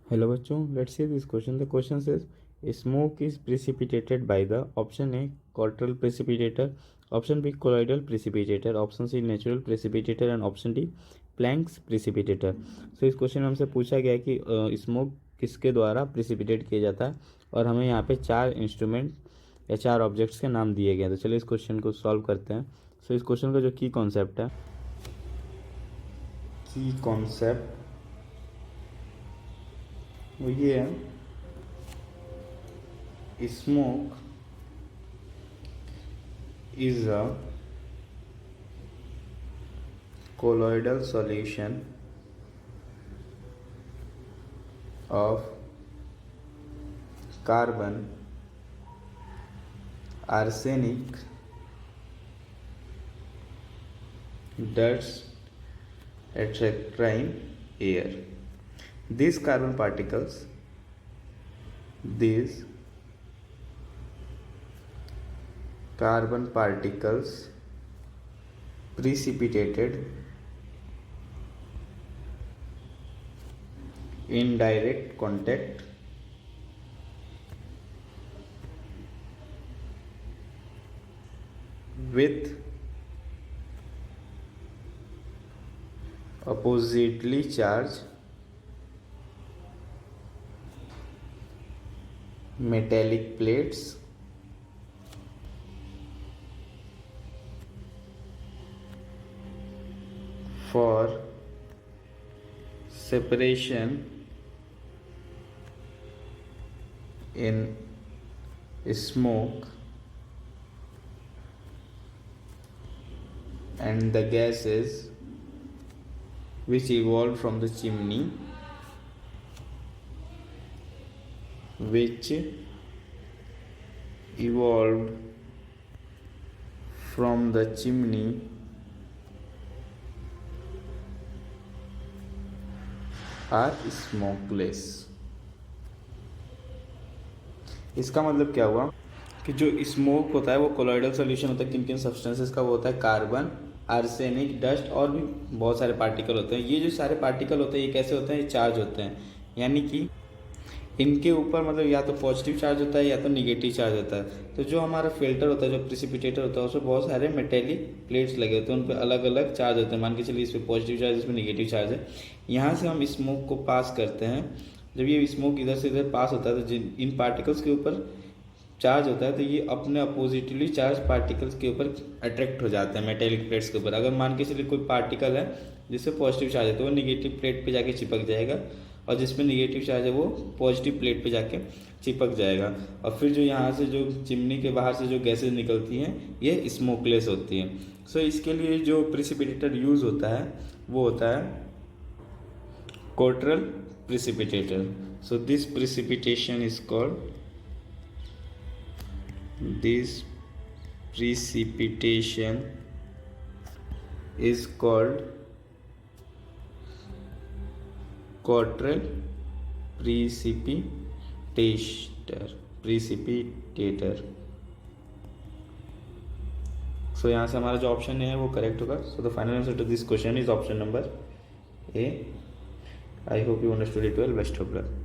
Hello बच्चों, let's see this question. The question says smoke is precipitated by the option A cortical precipitator, option B colloidal precipitator, option C natural precipitator and option D Planck's precipitator. So इस question में हमसे पूछा गया है कि smoke किसके द्वारा precipitate किया जाता है और हमें यहाँ पे 4 इंस्ट्रूमेंट या 4 ऑब्जेक्ट्स के नाम दिए गए हैं. तो चलिए इस क्वेश्चन को सॉल्व करते हैं. सो इस क्वेश्चन का जो की कॉन्सेप्ट है, की कॉन्सेप्ट वो ये है, smoke is a colloidal solution of carbon, arsenic, dust, etc. in air. These carbon particles precipitated in direct contact with oppositely charged metallic plates for separation in smoke and the gases which evolved from the chimney, are smokeless. इसका मतलब क्या हुआ कि जो smoke होता है वो colloidal solution होता है. किन किन सब्सटेंसेस का वो होता है? कार्बन, आर्सेनिक, डस्ट और भी बहुत सारे पार्टिकल होते हैं. ये जो सारे पार्टिकल होते हैं ये कैसे होते हैं? ये चार्ज होते हैं, यानी कि इनके ऊपर मतलब या तो पॉजिटिव चार्ज होता है या तो निगेटिव चार्ज होता है. तो जो हमारा फिल्टर होता है, जो प्रिसिपिटेटर होता है, उसमें बहुत सारे मेटेलिक प्लेट्स लगे होते हैं, उन पर अलग अलग चार्ज होते हैं. मान के चलिए इस पर पॉजिटिव चार्ज, इसमें निगेटिव चार्ज है. यहाँ से हम स्मोक को पास करते हैं. जब ये स्मोक इधर से इधर पास होता है तो जिन इन पार्टिकल्स के ऊपर चार्ज होता है तो ये अपने अपोजिटिवली चार्ज पार्टिकल्स के ऊपर अट्रैक्ट हो जाते हैं मेटेलिक प्लेट्स के ऊपर. अगर मान के चलिए कोई पार्टिकल है जिससे पॉजिटिव चार्ज है तो वो निगेटिव प्लेट पे जाके चिपक जाएगा, और जिसमें निगेटिव चार्ज है वो पॉजिटिव प्लेट पे जाके चिपक जाएगा. और फिर जो यहाँ से जो चिमनी के बाहर से जो गैसेज निकलती हैं ये स्मोकलेस होती हैं. सो इसके लिए जो प्रिसिपिटेटर यूज़ होता है वो होता है Cottrell precipitator. So this precipitation is called Cottrell precipitator. So यहाँ से हमारा जो ऑप्शन है वो करेक्ट होगा. So the final answer to this question is option number A. I hope you understood it well. Best of luck.